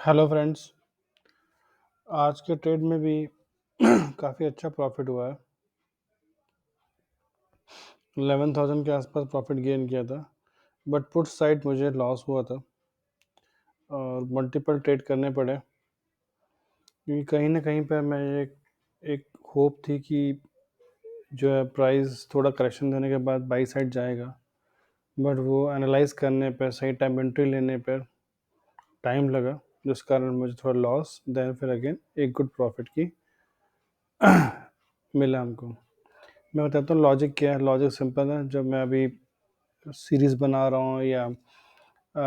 Hello friends. आज के trade में भी काफ़ी अच्छा प्रॉफिट हुआ है। 11,000 के आसपास प्रॉफिट गेन किया था, बट पुट साइड मुझे लॉस हुआ था और मल्टीपल ट्रेड करने पड़े, क्योंकि कहीं ना कहीं पर मैं एक एक होप थी कि जो है प्राइस थोड़ा करेक्शन देने के बाद बाई साइड जाएगा, बट वो एनालाइज करने पर सही टाइम एंट्री लेने पर टाइम लगा, जिस कारण मुझे थोड़ा लॉस देन फिर अगेन एक गुड प्रॉफिट की मिला हमको। मैं बताता हूँ लॉजिक क्या है। लॉजिक सिंपल है। जब मैं अभी सीरीज़ बना रहा हूँ या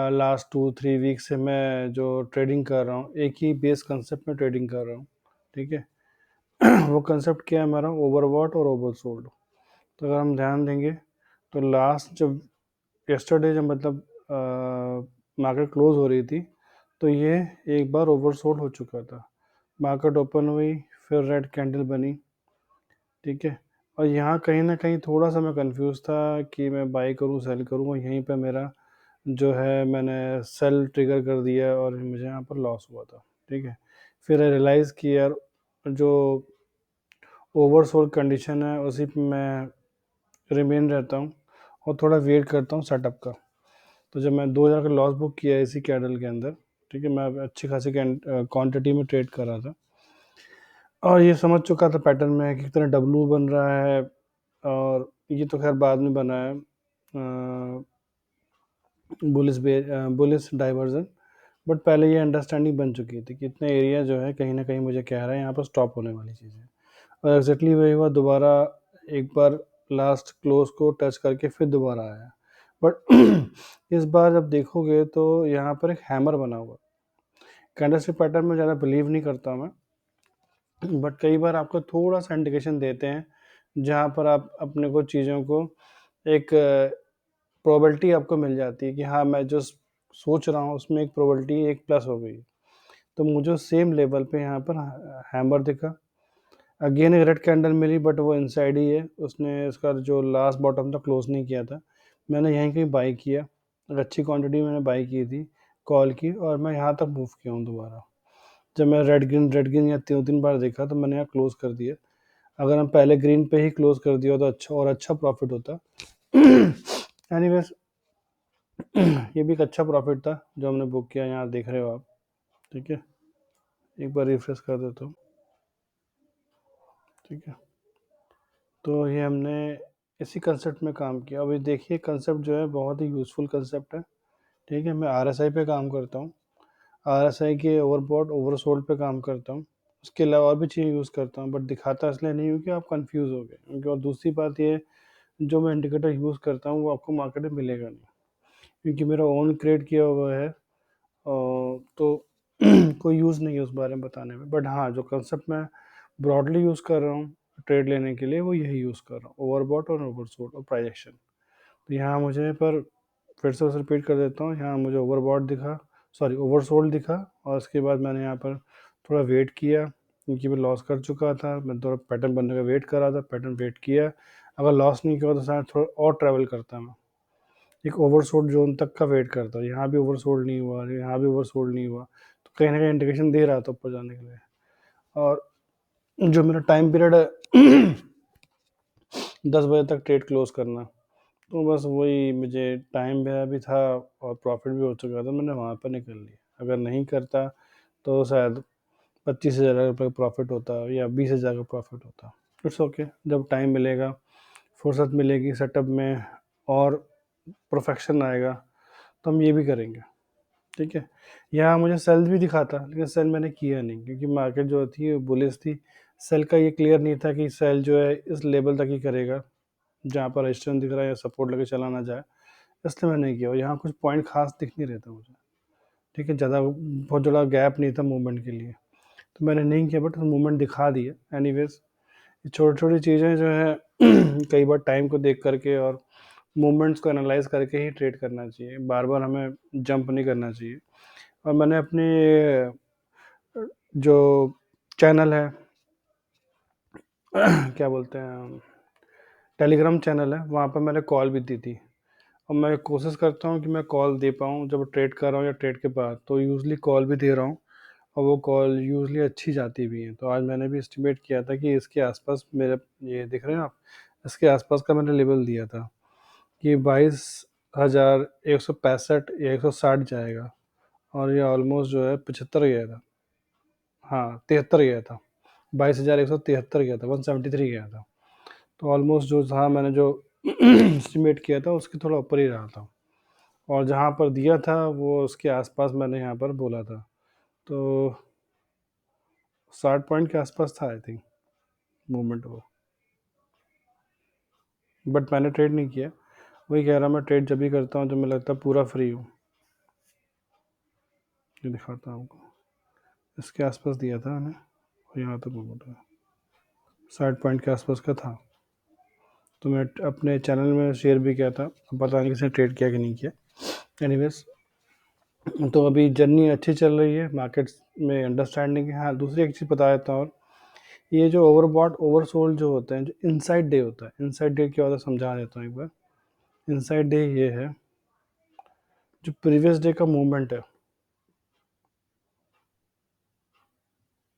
लास्ट 2-3 वीक से मैं जो ट्रेडिंग कर रहा हूँ, एक ही बेस कंसेप्ट में ट्रेडिंग कर रहा हूँ, ठीक है। वो कंसेप्ट क्या है हमारा? ओवरबॉट और ओवरसोल्ड। तो अगर हम ध्यान देंगे तो लास्ट जब यस्टरडे जब मतलब मार्केट क्लोज हो रही थी, तो ये एक बार ओवरसोल्ड हो चुका था। मार्केट ओपन हुई, फिर रेड कैंडल बनी, ठीक है। और यहाँ कहीं ना कहीं थोड़ा सा मैं कंफ्यूज था कि मैं बाई करूँ सेल करूँ, और यहीं पे मेरा जो है मैंने सेल ट्रिगर कर दिया और मुझे यहाँ पर लॉस हुआ था, ठीक है। फिर रियलाइज़ किया यार, जो ओवरसोल्ड कंडीशन है उसी पे मैं रिमेन रहता हूँ और थोड़ा वेट करता हूँ सेटअप का। तो जब मैं 2,000 का लॉस बुक किया इसी कैंडल के अंदर, ठीक है, मैं अच्छी खासी क्वांटिटी में ट्रेड कर रहा था और ये समझ चुका था पैटर्न में कि कितना डब्लू बन रहा है, और ये तो खैर बाद में बना है बुलिस डाइवर्जन, बट पहले ये अंडरस्टैंडिंग बन चुकी थी कि इतना एरिया जो है कहीं ना कहीं मुझे कह रहा है यहाँ पर स्टॉप होने वाली चीज़ है। और एग्जैक्टली वही हुआ। दोबारा एक बार लास्ट क्लोज को टच करके फिर दोबारा आया, बट इस बार जब देखोगे तो यहाँ पर एक हैमर बना हुआ। कैंडलस्टिक पैटर्न में ज़्यादा बिलीव नहीं करता मैं, बट कई बार आपको थोड़ा सा इंडिकेशन देते हैं जहाँ पर आप अपने को चीज़ों को एक प्रोबेबिलिटी आपको मिल जाती है कि हाँ, मैं जो सोच रहा हूँ उसमें एक प्रोबेबिलिटी एक प्लस हो गई। तो मुझे सेम लेवल पे यहाँ पर हैमर दिखा। अगेन एक रेड कैंडल मिली, बट वो इनसाइड ही है, उसने इसका जो लास्ट बॉटम था क्लोज नहीं किया था। मैंने यहीं कहीं बाई किया, एक अच्छी क्वांटिटी मैंने बाई की थी कॉल की, और मैं यहाँ तक मूव किया हूँ दोबारा। जब मैं रेड ग्रीन या 3 बार देखा तो मैंने यहाँ क्लोज कर दिया। अगर हम पहले ग्रीन पे ही क्लोज कर दिया तो अच्छा प्रॉफिट होता। एनीवेज ये भी एक अच्छा प्रॉफिट था जो हमने बुक किया, यहाँ देख रहे हो आप, ठीक है। एक बार रिफ्रेश कर देता हूँ, ठीक है। तो ये हमने इसी कंसेप्ट में काम किया। अभी देखिए कंसेप्ट जो है बहुत ही यूज़फुल कंसेप्ट है, ठीक है। मैं आरएसआई पे काम करता हूँ, आरएसआई के ओवरबॉट ओवरसोल्ड पे काम करता हूँ, उसके अलावा और भी चीज़ें यूज़ करता हूँ, बट दिखाता इसलिए नहीं हूँ कि आप कंफ्यूज हो गए, क्योंकि और दूसरी बात ये, जो मैं इंडिकेटर यूज़ करता हूँ वो आपको मार्केट में मिलेगा नहीं, क्योंकि मेरा ओन क्रिएट किया हुआ है, तो कोई यूज़ नहीं है उस बारे में बताने में। बट हाँ, जो कंसेप्ट मैं ब्रॉडली यूज़ कर रहा हूँ ट्रेड लेने के लिए वो यही यूज़ कर रहा हूँ, ओवरबॉट और ओवरसोल्ड और प्राइस एक्शन। तो यहाँ मुझे पर फिर से उसे रिपीट कर देता हूँ, यहाँ मुझे ओवरबॉट दिखा, सॉरी ओवरसोल्ड दिखा, और उसके बाद मैंने यहाँ पर थोड़ा वेट किया, क्योंकि मैं लॉस कर चुका था। मैं थोड़ा पैटर्न बनने का वेट कर रहा था, पैटर्न वेट किया। अगर लॉस नहीं किया तो शायद थोड़ा और ट्रैवल करता मैं, एक ओवरसोल्ड जोन तक का वेट करता हूँ। यहाँ भी ओवरसोल्ड नहीं हुआ, यहाँ भी ओवरसोल्ड नहीं हुआ, तो कहीं ना कहीं इंडिकेशन दे रहा था ऊपर जाने के लिए। और जो मेरा टाइम पीरियड है 10 बजे तक ट्रेड क्लोज करना, तो बस वही मुझे टाइम मेरा भी था और प्रॉफिट भी हो चुका था, मैंने वहाँ पर निकल लिया। अगर नहीं करता तो शायद 25,000 रुपये का प्रॉफिट होता या 20,000 का प्रॉफिट होता। इट्स ओके, जब टाइम मिलेगा, फुर्सत मिलेगी सेटअप में और परफेक्शन आएगा तो हम ये भी करेंगे, ठीक है। यहाँ मुझे सेल भी दिखाता, लेकिन सेल मैंने किया नहीं, क्योंकि मार्केट जो थी बुलिश थी। सेल का ये क्लियर नहीं था कि सेल जो है इस लेवल तक ही करेगा जहाँ पर रेजिस्टेंस दिख रहा है या सपोर्ट लेके चला ना जाए, इसलिए मैंने नहीं किया। और यहाँ कुछ पॉइंट खास दिख नहीं रहे थे मुझे, ठीक है, ज़्यादा बहुत ज़्यादा गैप नहीं था मूवमेंट के लिए, तो मैंने नहीं किया, बट मूवमेंट दिखा दिया। एनीवेज, ये छोटी छोटी चीज़ें जो है कई बार टाइम को देख करके और मूवमेंट्स को एनालाइज करके ही ट्रेड करना चाहिए, बार बार हमें जंप नहीं करना चाहिए। और मैंने अपने जो चैनल है क्या बोलते हैं, टेलीग्राम चैनल है, वहाँ पर मैंने कॉल भी दी थी। और मैं कोशिश करता हूँ कि मैं कॉल दे पाऊँ जब ट्रेड कर रहा हूँ या ट्रेड के बाद, तो यूजली कॉल भी दे रहा हूँ। और वो कॉल यूजली अच्छी जाती भी हैं। तो आज मैंने भी एस्टिमेट किया था कि इसके आसपास मेरे, ये दिख रहे हैं आप, इसके आसपास का मैंने लेवल दिया था कि 22,165 या 160 जाएगा, और ये ऑलमोस्ट जो है 75 गया था। हाँ, 73 गया था, 22,173 गया था, 173 गया था। तो ऑलमोस्ट जो था, मैंने जो एस्टिमेट किया था उसके थोड़ा ऊपर ही रहा था, और जहाँ पर दिया था वो उसके आसपास मैंने यहाँ पर बोला था। तो 60 पॉइंट के आसपास था आई थिंक मूवमेंट वो, बट मैंने ट्रेड नहीं किया। वही कह रहा, मैं ट्रेड जब भी करता हूँ जब मुझे लगता है पूरा फ्री हूँ। ये दिखाता हूँ आपको, इसके आसपास दिया था मैंने, और यहाँ तो मूवमेंट है 60 पॉइंट के आसपास का था। तो मैं अपने चैनल में शेयर भी किया था, अब पता नहीं किसी ने ट्रेड किया कि नहीं किया। एनीवेज, तो अभी जर्नी अच्छी चल रही है मार्केट्स में अंडरस्टैंडिंग है। हाँ, दूसरी एक चीज़ बता देता हूँ, और ये जो ओवरबॉट ओवरसोल्ड जो होते हैं, जो इनसाइड डे होता है, इनसाइड डे क्या होता है समझा देता हूँ एक बार। इनसाइड डे ये है, जो प्रीवियस डे का मूवमेंट है,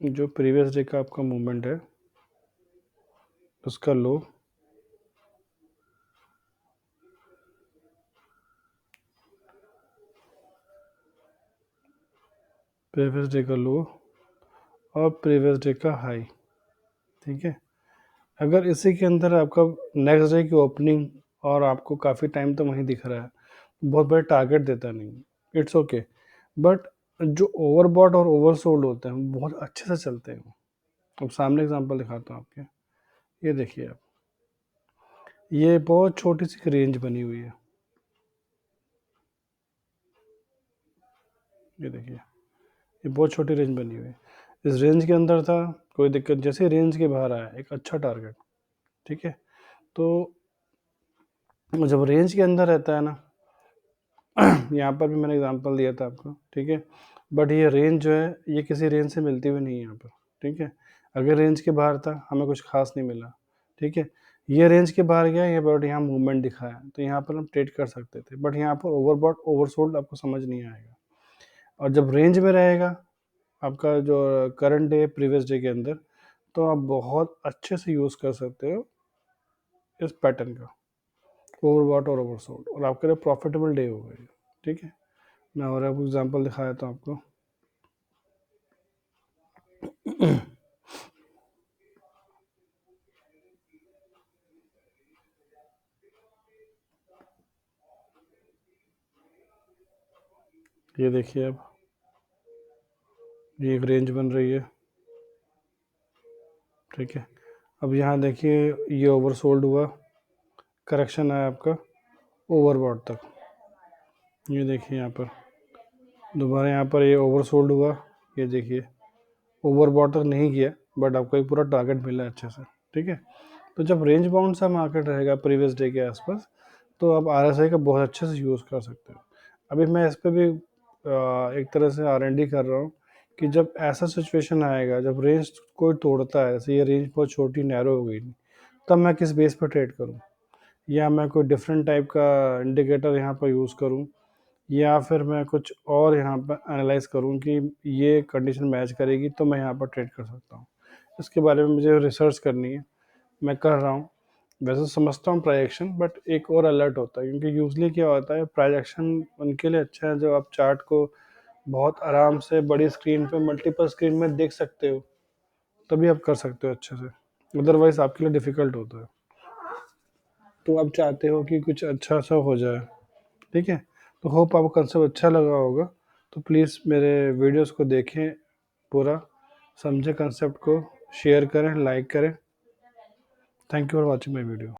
जो प्रीवियस डे का आपका मूवमेंट है उसका लो, प्रीवियस डे का लो और प्रीवियस डे का हाई, ठीक है। अगर इसी के अंदर आपका नेक्स्ट डे की ओपनिंग और आपको काफ़ी टाइम तो वहीं दिख रहा है, बहुत बड़े टारगेट देता नहीं, इट्स ओके। बट जो ओवरबॉट और ओवरसोल्ड होते हैं वो बहुत अच्छे से चलते हैं। अब सामने एग्जांपल दिखाता हूँ आपके, ये देखिए आप, ये बहुत छोटी सी रेंज बनी हुई है, ये देखिए, ये बहुत छोटी रेंज बनी हुई है। इस रेंज के अंदर था, कोई दिक्कत, जैसे रेंज के बाहर आया एक अच्छा टारगेट, ठीक है। तो जब रेंज के अंदर रहता है ना, यहाँ पर भी मैंने एग्जांपल दिया था आपको, ठीक है। बट ये रेंज जो है ये किसी रेंज से मिलती हुई नहीं है यहाँ पर, ठीक है। अगर रेंज के बाहर था हमें कुछ खास नहीं मिला, ठीक है। ये रेंज के बाहर गया, ये बट यहाँ मूवमेंट दिखाया, तो यहाँ पर हम ट्रेड कर सकते थे, बट यहाँ पर ओवरबॉट ओवरसोल्ड आपको समझ नहीं आएगा। और जब रेंज में रहेगा आपका जो करंट डे प्रीवियस डे के अंदर, तो आप बहुत अच्छे से यूज़ कर सकते हो इस पैटर्न का, ओवरबॉट और ओवरसोल्ड, और आपके लिए प्रॉफिटेबल डे होगा ये, ठीक है। मैं और आपको एग्जांपल दिखाया था आपको। ये देखिए अब, ये एक रेंज बन रही है, ठीक है। अब यहाँ देखिए, ये ओवरसोल्ड हुआ, करेक्शन आया आपका ओवरबॉट तक, ये देखिए यहाँ पर दोबारा यहाँ पर ये ओवरसोल्ड हुआ, ये देखिए ओवरबॉट तक नहीं किया, बट आपको एक पूरा टारगेट मिला अच्छे से, ठीक है। तो जब रेंज बाउंड सा मार्केट रहेगा प्रीवियस डे के आसपास, तो आप RSI का बहुत अच्छे से यूज़ कर सकते हो। अभी मैं इस पर भी एक तरह से R&D कर रहा हूँ कि जब ऐसा सिचुएशन आएगा, जब रेंज कोई तोड़ता है, जैसे ये रेंज बहुत छोटी नैरो हो गई, तब मैं किस बेस पर ट्रेड करूँ, या मैं कोई डिफरेंट टाइप का इंडिकेटर यहाँ पर यूज़ करूँ, या फिर मैं कुछ और यहाँ पर एनालाइज करूँ कि ये कंडीशन मैच करेगी तो मैं यहाँ पर ट्रेड कर सकता हूँ। इसके बारे में मुझे रिसर्च करनी है, मैं कर रहा हूँ। वैसे समझता हूँ प्राइजेक्शन, बट एक और अलर्ट होता है, क्योंकि यूजली क्या होता है, प्राइजेक्शन उनके लिए अच्छा है जब आप चार्ट को बहुत आराम से बड़ी स्क्रीन पे मल्टीपल स्क्रीन में देख सकते हो, तभी आप कर सकते हो अच्छे से, अदरवाइज आपके लिए डिफ़िकल्ट होता है। तो आप चाहते हो कि कुछ अच्छा सा हो जाए, ठीक है। तो होप आपको कंसेप्ट अच्छा लगा होगा, तो प्लीज़ मेरे वीडियोस को देखें पूरा, समझें कंसेप्ट को, शेयर करें, लाइक करें। Thank you for watching my video.